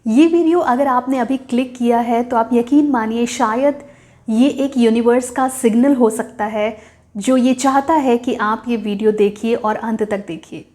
ये वीडियो अगर आपने अभी क्लिक किया है तो आप यकीन मानिए शायद ये एक यूनिवर्स का सिग्नल हो सकता है जो ये चाहता है कि आप ये वीडियो देखिए और अंत तक देखिए,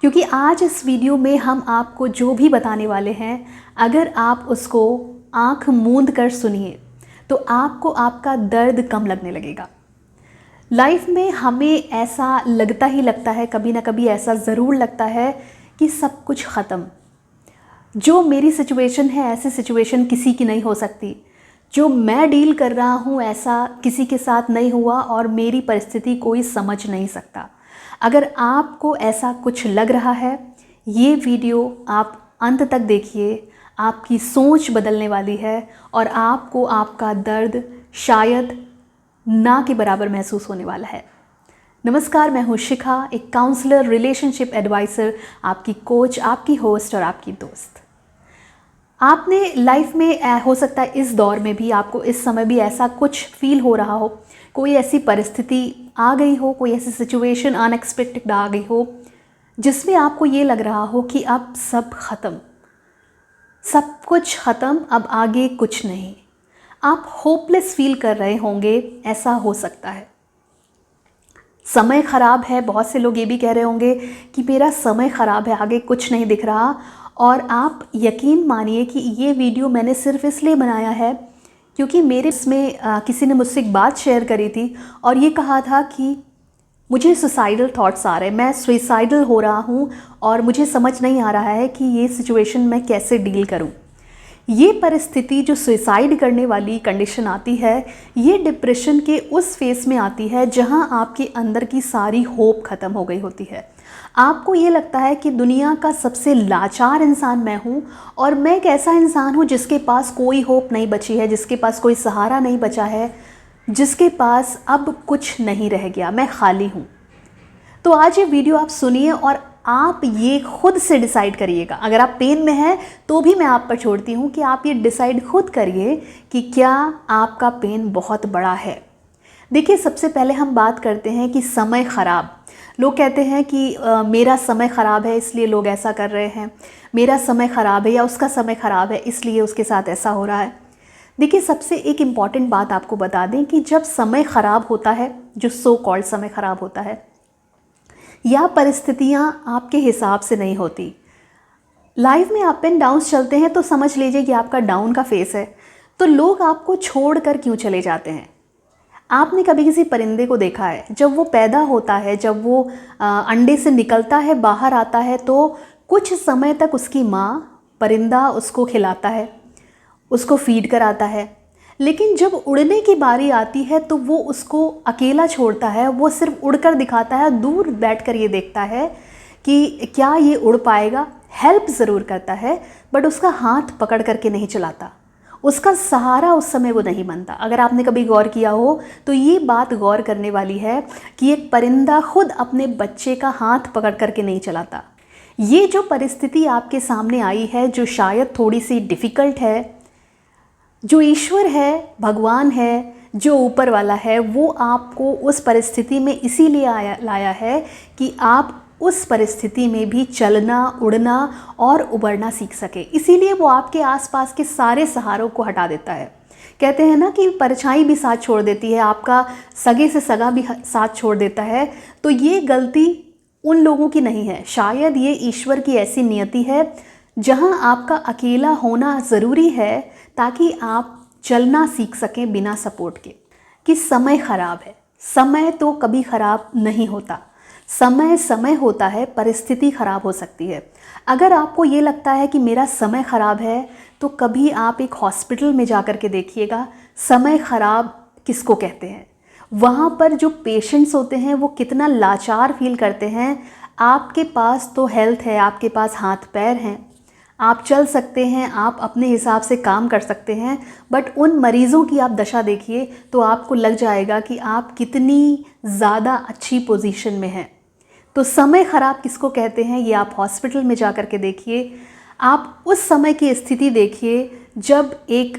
क्योंकि आज इस वीडियो में हम आपको जो भी बताने वाले हैं, अगर आप उसको आंख मूंद कर सुनिए तो आपको आपका दर्द कम लगने लगेगा। लाइफ में हमें ऐसा लगता ही लगता है, कभी ना कभी ऐसा ज़रूर लगता है कि सब कुछ ख़त्म। जो मेरी सिचुएशन है ऐसी सिचुएशन किसी की नहीं हो सकती। जो मैं डील कर रहा हूँ ऐसा किसी के साथ नहीं हुआ और मेरी परिस्थिति कोई समझ नहीं सकता। अगर आपको ऐसा कुछ लग रहा है, ये वीडियो आप अंत तक देखिए, आपकी सोच बदलने वाली है और आपको आपका दर्द शायद ना के बराबर महसूस होने वाला है। नमस्कार, मैं हूँ शिखा, एक काउंसलर, रिलेशनशिप एडवाइज़र, आपकी कोच, आपकी होस्ट और आपकी दोस्त। आपने लाइफ में हो सकता है इस दौर में भी आपको इस समय भी ऐसा कुछ फील हो रहा हो, कोई ऐसी परिस्थिति आ गई हो, कोई ऐसी सिचुएशन अनएक्सपेक्टेड आ गई हो जिसमें आपको ये लग रहा हो कि अब सब ख़त्म, सब कुछ ख़त्म, अब आगे कुछ नहीं। आप होपलेस फील कर रहे होंगे, ऐसा हो सकता है। समय ख़राब है, बहुत से लोग ये भी कह रहे होंगे कि मेरा समय ख़राब है, आगे कुछ नहीं दिख रहा। और आप यकीन मानिए कि ये वीडियो मैंने सिर्फ इसलिए बनाया है क्योंकि मेरे इसमें किसी ने मुझसे एक बात शेयर करी थी और ये कहा था कि मुझे सुसाइडल थॉट्स आ रहे हैं, मैं सुसाइडल हो रहा हूँ और मुझे समझ नहीं आ रहा है कि ये सिचुएशन मैं कैसे डील करूँ। ये परिस्थिति जो सुसाइड करने वाली कंडीशन आती है, ये डिप्रेशन के उस फेस में आती है जहाँ आपके अंदर की सारी होप ख़त्म हो गई होती है। आपको ये लगता है कि दुनिया का सबसे लाचार इंसान मैं हूँ और मैं एक ऐसा इंसान हूँ जिसके पास कोई होप नहीं बची है, जिसके पास कोई सहारा नहीं बचा है, जिसके पास अब कुछ नहीं रह गया, मैं खाली हूँ। तो आज ये वीडियो आप सुनिए और आप ये खुद से डिसाइड करिएगा। अगर आप पेन में हैं तो भी मैं आप पर छोड़ती हूँ कि आप ये डिसाइड खुद करिए कि क्या आपका पेन बहुत बड़ा है। देखिए, सबसे पहले हम बात करते हैं कि समय ख़राब। लोग कहते हैं कि मेरा समय ख़राब है इसलिए लोग ऐसा कर रहे हैं, मेरा समय ख़राब है या उसका समय ख़राब है इसलिए उसके साथ ऐसा हो रहा है। देखिए, सबसे एक इम्पॉर्टेंट बात आपको बता दें कि जब समय ख़राब होता है, जो सो कॉल्ड समय ख़राब होता है, या परिस्थितियाँ आपके हिसाब से नहीं होती, लाइफ में अप एंड डाउन्स चलते हैं, तो समझ लीजिए कि आपका डाउन का फेस है, तो लोग आपको छोड़कर क्यों चले जाते हैं। आपने कभी किसी परिंदे को देखा है, जब वो पैदा होता है, जब वो अंडे से निकलता है, बाहर आता है, तो कुछ समय तक उसकी माँ परिंदा उसको खिलाता है, उसको फीड कराता है, लेकिन जब उड़ने की बारी आती है तो वो उसको अकेला छोड़ता है। वो सिर्फ उड़कर दिखाता है, दूर बैठकर ये देखता है कि क्या ये उड़ पाएगा। हेल्प ज़रूर करता है बट उसका हाथ पकड़ करके नहीं चलाता, उसका सहारा उस समय वो नहीं बनता। अगर आपने कभी गौर किया हो तो ये बात गौर करने वाली है कि एक परिंदा खुद अपने बच्चे का हाथ पकड़ करके नहीं चलाता। ये जो परिस्थिति आपके सामने आई है, जो शायद थोड़ी सी डिफ़िकल्ट है, जो ईश्वर है, भगवान है, जो ऊपर वाला है, वो आपको उस परिस्थिति में इसीलिए लाया है कि आप उस परिस्थिति में भी चलना, उड़ना और उबरना सीख सके। इसीलिए वो आपके आसपास के सारे सहारों को हटा देता है। कहते हैं ना कि परछाई भी साथ छोड़ देती है, आपका सगे से सगा भी साथ छोड़ देता है। तो ये गलती उन लोगों की नहीं है, शायद ये ईश्वर की ऐसी नियति है जहां आपका अकेला होना ज़रूरी है ताकि आप चलना सीख सकें बिना सपोर्ट के। कि समय ख़राब है, समय तो कभी ख़राब नहीं होता, समय समय होता है, परिस्थिति ख़राब हो सकती है। अगर आपको ये लगता है कि मेरा समय ख़राब है तो कभी आप एक हॉस्पिटल में जा कर के देखिएगा, समय ख़राब किसको कहते हैं। वहाँ पर जो पेशेंट्स होते हैं वो कितना लाचार फील करते हैं। आपके पास तो हेल्थ है, आपके पास हाथ पैर हैं, आप चल सकते हैं, आप अपने हिसाब से काम कर सकते हैं, बट उन मरीज़ों की आप दशा देखिए तो आपको लग जाएगा कि आप कितनी ज़्यादा अच्छी पोजीशन में हैं। तो समय ख़राब किसको कहते हैं, ये आप हॉस्पिटल में जा कर के देखिए। आप उस समय की स्थिति देखिए जब एक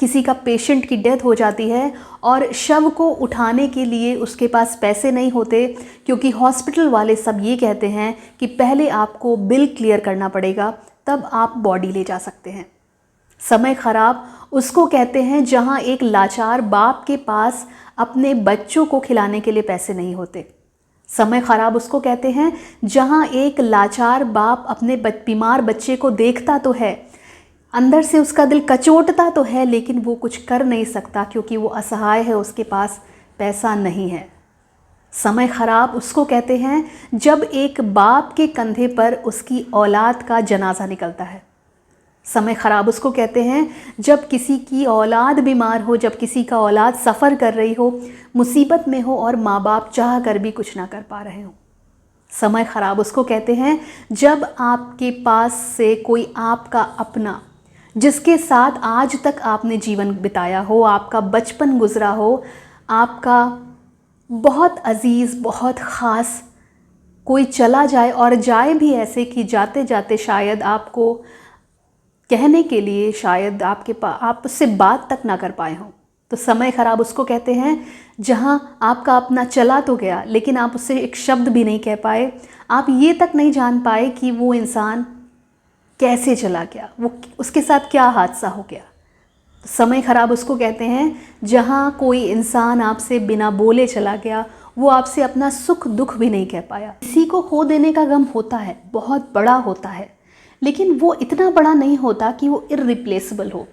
किसी का पेशेंट की डेथ हो जाती है और शव को उठाने के लिए उसके पास पैसे नहीं होते, क्योंकि हॉस्पिटल वाले सब ये कहते हैं कि पहले आपको बिल क्लियर करना पड़ेगा, तब आप बॉडी ले जा सकते हैं। समय ख़राब उसको कहते हैं जहाँ एक लाचार बाप के पास अपने बच्चों को खिलाने के लिए पैसे नहीं होते। समय ख़राब उसको कहते हैं जहाँ एक लाचार बाप अपने बीमार बच्चे को देखता तो है, अंदर से उसका दिल कचोटता तो है, लेकिन वो कुछ कर नहीं सकता क्योंकि वो असहाय है, उसके पास पैसा नहीं है। समय ख़राब उसको कहते हैं जब एक बाप के कंधे पर उसकी औलाद का जनाजा निकलता है। समय ख़राब उसको कहते हैं जब किसी की औलाद बीमार हो, जब किसी का औलाद सफ़र कर रही हो, मुसीबत में हो और माँ बाप चाह कर भी कुछ ना कर पा रहे हो। समय ख़राब उसको कहते हैं जब आपके पास से कोई आपका अपना, जिसके साथ आज तक आपने जीवन बिताया हो, आपका बचपन गुजरा हो, आपका बहुत अजीज़, बहुत ख़ास कोई चला जाए, और जाए भी ऐसे कि जाते जाते शायद आपको कहने के लिए शायद आप उससे बात तक ना कर पाए हों। तो समय ख़राब उसको कहते हैं जहाँ आपका अपना चला तो गया, लेकिन आप उससे एक शब्द भी नहीं कह पाए, आप ये तक नहीं जान पाए कि वो इंसान कैसे चला गया, वो उसके साथ क्या हादसा हो गया। तो समय ख़राब उसको कहते हैं जहाँ कोई इंसान आपसे बिना बोले चला गया, वो आपसे अपना सुख दुख भी नहीं कह पाया। किसी को खो देने का गम होता है, बहुत बड़ा होता है, लेकिन वो इतना बड़ा नहीं होता कि वो इररिप्लेसेबल हो।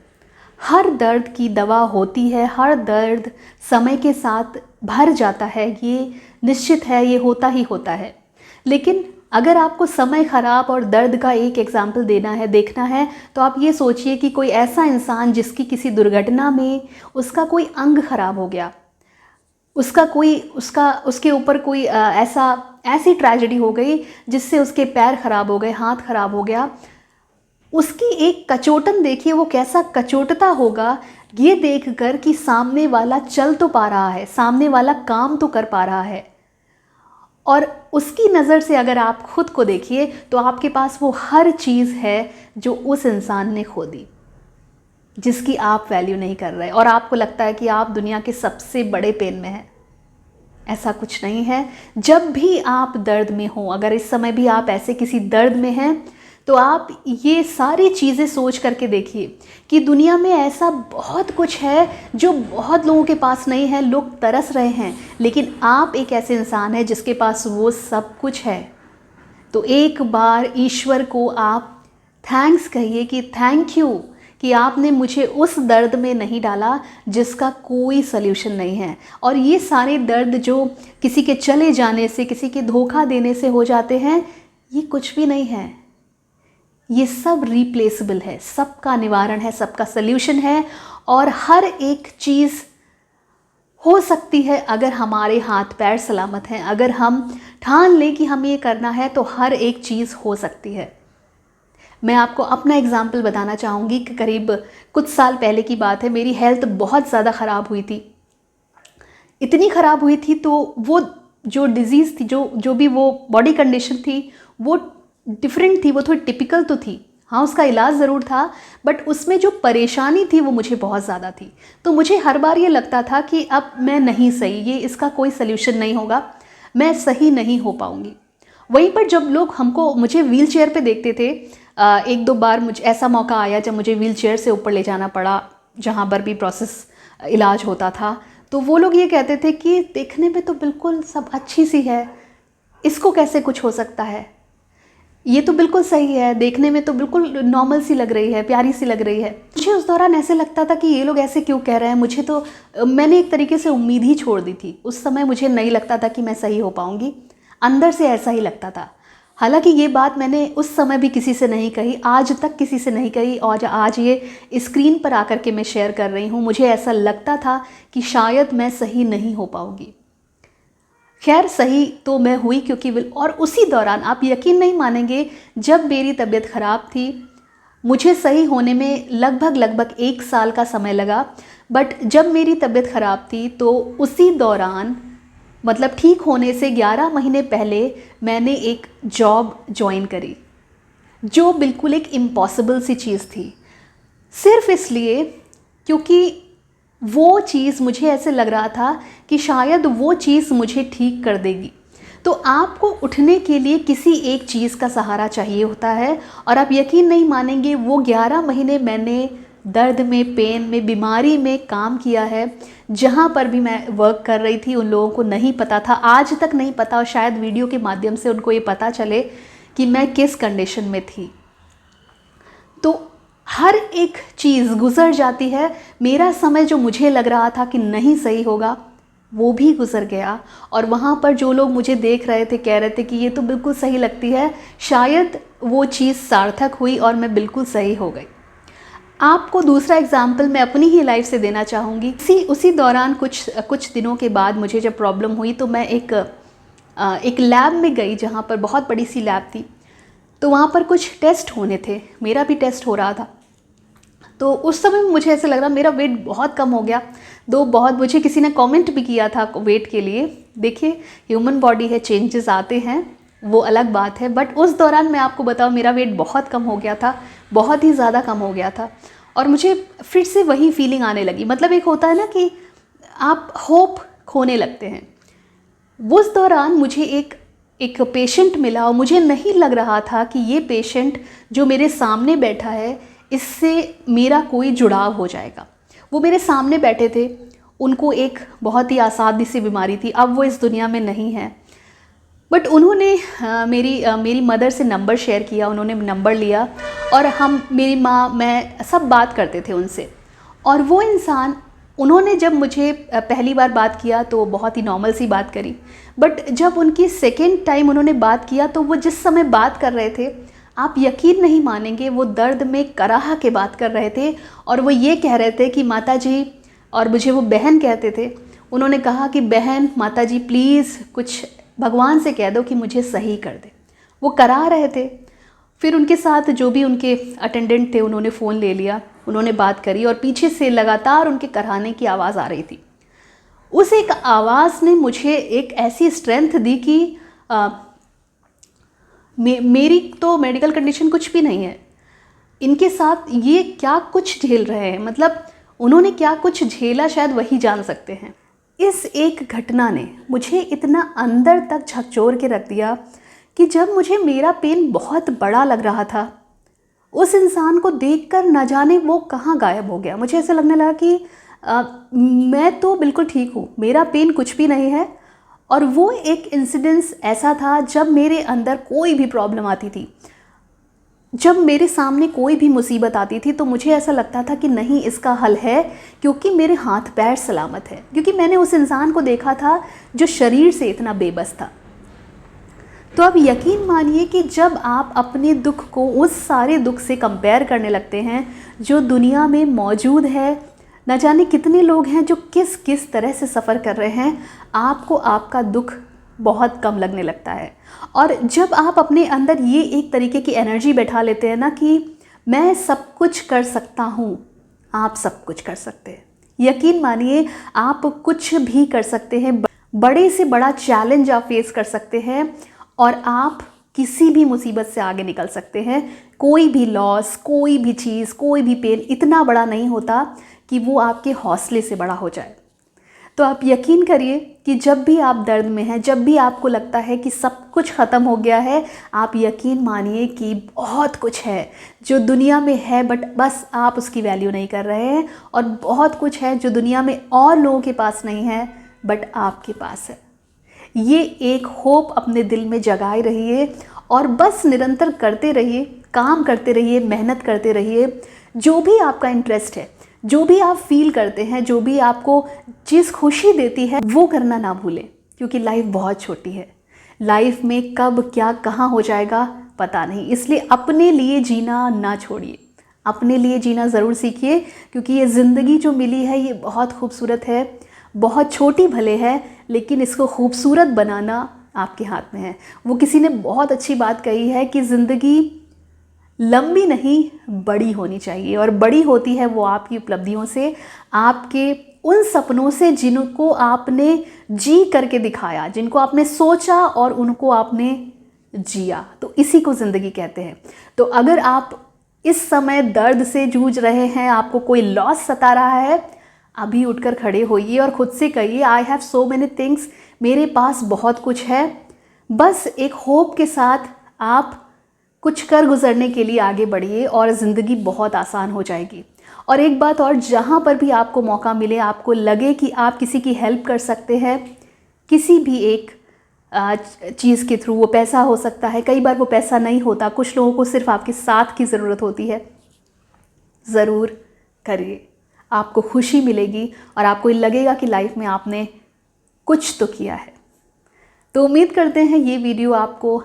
हर दर्द की दवा होती है, हर दर्द समय के साथ भर जाता है, ये निश्चित है, ये होता ही होता है। लेकिन अगर आपको समय ख़राब और दर्द का एक एग्जाम्पल देखना है, तो आप ये सोचिए कि कोई ऐसा इंसान जिसकी किसी दुर्घटना में उसका कोई अंग ख़राब हो गया, उसके ऊपर कोई ऐसी ट्रेजेडी हो गई जिससे उसके पैर ख़राब हो गए, हाथ ख़राब हो गया। उसकी एक कचोटन देखिए, वो कैसा कचोटता होगा ये देखकर कि सामने वाला चल तो पा रहा है, सामने वाला काम तो कर पा रहा है, और उसकी नज़र से अगर आप खुद को देखिए तो आपके पास वो हर चीज़ है जो उस इंसान ने खो दी, जिसकी आप वैल्यू नहीं कर रहे, और आपको लगता है कि आप दुनिया के सबसे बड़े पेन में हैं। ऐसा कुछ नहीं है। जब भी आप दर्द में हो, अगर इस समय भी आप ऐसे किसी दर्द में हैं, तो आप ये सारी चीज़ें सोच करके देखिए कि दुनिया में ऐसा बहुत कुछ है जो बहुत लोगों के पास नहीं है, लोग तरस रहे हैं, लेकिन आप एक ऐसे इंसान हैं जिसके पास वो सब कुछ है। तो एक बार ईश्वर को आप थैंक्स कहिए कि थैंक यू कि आपने मुझे उस दर्द में नहीं डाला जिसका कोई सल्यूशन नहीं है। और ये सारे दर्द जो किसी के चले जाने से, किसी के धोखा देने से हो जाते हैं, ये कुछ भी नहीं है, ये सब रिप्लेसेबल है, सबका निवारण है, सबका सल्यूशन है, और हर एक चीज़ हो सकती है अगर हमारे हाथ पैर सलामत हैं। अगर हम ठान लें कि हम ये करना है तो हर एक चीज़ हो सकती है। मैं आपको अपना एग्जाम्पल बताना चाहूँगी कि करीब कुछ साल पहले की बात है, मेरी हेल्थ बहुत ज़्यादा ख़राब हुई थी, इतनी ख़राब हुई थी, तो वो जो डिज़ीज़ थी, जो भी वो बॉडी कंडीशन थी, वो डिफरेंट थी, वो थोड़ी टिपिकल तो थी। हाँ, उसका इलाज ज़रूर था, बट उसमें जो परेशानी थी वो मुझे बहुत ज़्यादा थी। तो मुझे हर बार ये लगता था कि अब मैं नहीं सही, ये इसका कोई सल्यूशन नहीं होगा, मैं सही नहीं हो पाऊँगी। वहीं पर जब लोग मुझे व्हील चेयर पर देखते थे, एक दो बार मुझे ऐसा मौका आया जब मुझे व्हील चेयर से ऊपर ले जाना पड़ा जहाँ पर भी प्रोसेस इलाज होता था, तो वो लोग ये कहते थे कि देखने में तो बिल्कुल सब अच्छी सी है, इसको कैसे कुछ हो सकता है, ये तो बिल्कुल सही है, देखने में तो बिल्कुल नॉर्मल सी लग रही है, प्यारी सी लग रही है। मुझे उस दौरान ऐसे लगता था कि ये लोग ऐसे क्यों कह रहे हैं। मैंने एक तरीके से उम्मीद ही छोड़ दी थी। उस समय मुझे नहीं लगता था कि मैं सही हो पाऊँगी, अंदर से ऐसा ही लगता था। हालांकि ये बात मैंने उस समय भी किसी से नहीं कही, आज तक किसी से नहीं कही, और आज ये स्क्रीन पर आकर के मैं शेयर कर रही हूँ। मुझे ऐसा लगता था कि शायद मैं सही नहीं हो पाऊँगी। खैर, सही तो मैं हुई, क्योंकि और उसी दौरान आप यकीन नहीं मानेंगे, जब मेरी तबीयत ख़राब थी, मुझे सही होने में लगभग 1 साल का समय लगा। बट जब मेरी तबीयत ख़राब थी तो उसी दौरान, मतलब ठीक होने से 11 महीने पहले, मैंने एक जॉब ज्वाइन करी, जो बिल्कुल एक इम्पॉसिबल सी चीज़ थी, सिर्फ इसलिए क्योंकि वो चीज़ मुझे ऐसे लग रहा था कि शायद वो चीज़ मुझे ठीक कर देगी। तो आपको उठने के लिए किसी एक चीज़ का सहारा चाहिए होता है। और आप यकीन नहीं मानेंगे, वो 11 महीने मैंने दर्द में, पेन में, बीमारी में काम किया है। जहाँ पर भी मैं वर्क कर रही थी उन लोगों को नहीं पता था, आज तक नहीं पता, और शायद वीडियो के माध्यम से उनको ये पता चले कि मैं किस कंडीशन में थी। तो हर एक चीज़ गुज़र जाती है। मेरा समय जो मुझे लग रहा था कि नहीं सही होगा, वो भी गुज़र गया। और वहाँ पर जो लोग मुझे देख रहे थे, कह रहे थे कि ये तो बिल्कुल सही लगती है, शायद वो चीज़ सार्थक हुई और मैं बिल्कुल सही हो गई। आपको दूसरा एग्जाम्पल मैं अपनी ही लाइफ से देना चाहूँगी। उसी दौरान कुछ दिनों के बाद मुझे जब प्रॉब्लम हुई तो मैं एक लैब में गई, जहाँ पर बहुत बड़ी सी लैब थी। तो वहाँ पर कुछ टेस्ट होने थे, मेरा भी टेस्ट हो रहा था। तो उस समय मुझे ऐसा लग रहा मेरा वेट बहुत कम हो गया। बहुत मुझे किसी ने कमेंट भी किया था वेट के लिए। देखिए, ह्यूमन बॉडी है, चेंजेस आते हैं, वो अलग बात है। बट उस दौरान मैं आपको बताऊँ, मेरा वेट बहुत कम हो गया था, बहुत ही ज़्यादा कम हो गया था। और मुझे फिर से वही फीलिंग आने लगी। मतलब एक होता है ना कि आप होप खोने लगते हैं। उस दौरान मुझे एक पेशेंट मिला और मुझे नहीं लग रहा था कि ये पेशेंट जो मेरे सामने बैठा है, इससे मेरा कोई जुड़ाव हो जाएगा। वो मेरे सामने बैठे थे, उनको एक बहुत ही असाध्य सी बीमारी थी, अब वो इस दुनिया में नहीं है। बट उन्होंने मेरी मदर से नंबर शेयर किया, उन्होंने नंबर लिया और मेरी माँ, मैं सब बात करते थे उनसे। और वो इंसान, उन्होंने जब मुझे पहली बार बात किया तो बहुत ही नॉर्मल सी बात करी। बट जब उनकी सेकेंड टाइम उन्होंने बात किया तो वो जिस समय बात कर रहे थे, आप यकीन नहीं मानेंगे, वो दर्द में कराह के बात कर रहे थे। और वो ये कह रहे थे कि माता जी, और मुझे वो बहन कहते थे, उन्होंने कहा कि बहन, माता जी प्लीज़ कुछ भगवान से कह दो कि मुझे सही कर दे। वो करा रहे थे। फिर उनके साथ जो भी उनके अटेंडेंट थे, उन्होंने फ़ोन ले लिया, उन्होंने बात करी और पीछे से लगातार उनके कराने की आवाज़ आ रही थी। उस एक आवाज़ ने मुझे एक ऐसी स्ट्रेंथ दी कि मेरी तो मेडिकल कंडीशन कुछ भी नहीं है, इनके साथ ये क्या कुछ झेल रहे हैं, मतलब उन्होंने क्या कुछ झेला, शायद वही जान सकते हैं। इस एक घटना ने मुझे इतना अंदर तक झकझोर के रख दिया कि जब मुझे मेरा पेन बहुत बड़ा लग रहा था, उस इंसान को देखकर न जाने वो कहाँ गायब हो गया। मुझे ऐसा लगने लगा कि मैं तो बिल्कुल ठीक हूँ, मेरा पेन कुछ भी नहीं है। और वो एक इंसिडेंस ऐसा था, जब मेरे अंदर कोई भी प्रॉब्लम आती थी, जब मेरे सामने कोई भी मुसीबत आती थी, तो मुझे ऐसा लगता था कि नहीं, इसका हल है, क्योंकि मेरे हाथ पैर सलामत है, क्योंकि मैंने उस इंसान को देखा था जो शरीर से इतना बेबस था। तो अब यकीन मानिए कि जब आप अपने दुख को उस सारे दुख से कंपेयर करने लगते हैं जो दुनिया में मौजूद है, न जाने कितने लोग हैं जो किस किस तरह से सफ़र कर रहे हैं, आपको आपका दुख बहुत कम लगने लगता है। और जब आप अपने अंदर ये एक तरीके की एनर्जी बैठा लेते हैं ना कि मैं सब कुछ कर सकता हूँ, आप सब कुछ कर सकते हैं। यकीन मानिए, आप कुछ भी कर सकते हैं, बड़े से बड़ा चैलेंज आप फेस कर सकते हैं और आप किसी भी मुसीबत से आगे निकल सकते हैं। कोई भी लॉस, कोई भी चीज़, कोई भी पेन इतना बड़ा नहीं होता कि वो आपके हौसले से बड़ा हो जाए। तो आप यकीन करिए कि जब भी आप दर्द में हैं, जब भी आपको लगता है कि सब कुछ ख़त्म हो गया है, आप यकीन मानिए कि बहुत कुछ है जो दुनिया में है, बट बस आप उसकी वैल्यू नहीं कर रहे हैं। और बहुत कुछ है जो दुनिया में और लोगों के पास नहीं है, बट आपके पास है। ये एक होप अपने दिल में जगाए रहिए और बस निरंतर करते रहिए, काम करते रहिए, मेहनत करते रहिए। जो भी आपका इंटरेस्ट है, जो भी आप फील करते हैं, जो भी आपको चीज़ खुशी देती है, वो करना ना भूलें, क्योंकि लाइफ बहुत छोटी है। लाइफ में कब क्या कहाँ हो जाएगा पता नहीं, इसलिए अपने लिए जीना ना छोड़िए, अपने लिए जीना ज़रूर सीखिए, क्योंकि ये ज़िंदगी जो मिली है ये बहुत खूबसूरत है, बहुत छोटी भले है, लेकिन इसको खूबसूरत बनाना आपके हाथ में है। वो किसी ने बहुत अच्छी बात कही है कि ज़िंदगी लंबी नहीं, बड़ी होनी चाहिए, और बड़ी होती है वो आपकी उपलब्धियों से, आपके उन सपनों से जिनको आपने जी करके दिखाया, जिनको आपने सोचा और उनको आपने जिया, तो इसी को ज़िंदगी कहते हैं। तो अगर आप इस समय दर्द से जूझ रहे हैं, आपको कोई लॉस सता रहा है, अभी उठकर खड़े होइए और ख़ुद से कहिए, I have so many things, मेरे पास बहुत कुछ है, बस एक होप के साथ आप कुछ कर गुजरने के लिए आगे बढ़िए और ज़िंदगी बहुत आसान हो जाएगी। और एक बात और, जहाँ पर भी आपको मौका मिले, आपको लगे कि आप किसी की हेल्प कर सकते हैं किसी भी एक चीज़ के थ्रू, वो पैसा हो सकता है, कई बार वो पैसा नहीं होता, कुछ लोगों को सिर्फ आपके साथ की ज़रूरत होती है, ज़रूर करिए। आपको खुशी मिलेगी और आपको लगेगा कि लाइफ में आपने कुछ तो किया है। तो उम्मीद करते हैं ये वीडियो आपको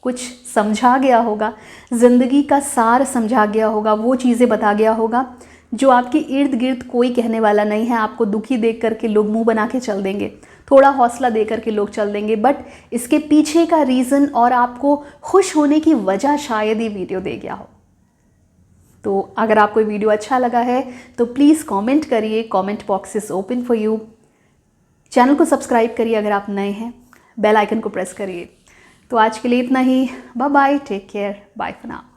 कुछ समझा गया होगा, ज़िंदगी का सार समझा गया होगा, वो चीज़ें बता गया होगा जो आपके इर्द गिर्द कोई कहने वाला नहीं है। आपको दुखी देख करके लोग मुंह बना के चल देंगे, थोड़ा हौसला दे करके लोग चल देंगे, बट इसके पीछे का रीज़न और आपको खुश होने की वजह शायद ये वीडियो दे गया हो। तो अगर आपको ये वीडियो अच्छा लगा है तो प्लीज़ कमेंट करिए, comment box is open for you. Channel को सब्सक्राइब करिए अगर आप नए हैं, बेल आइकन को प्रेस करिए। तो आज के लिए इतना ही। Bye bye, take care, bye for now.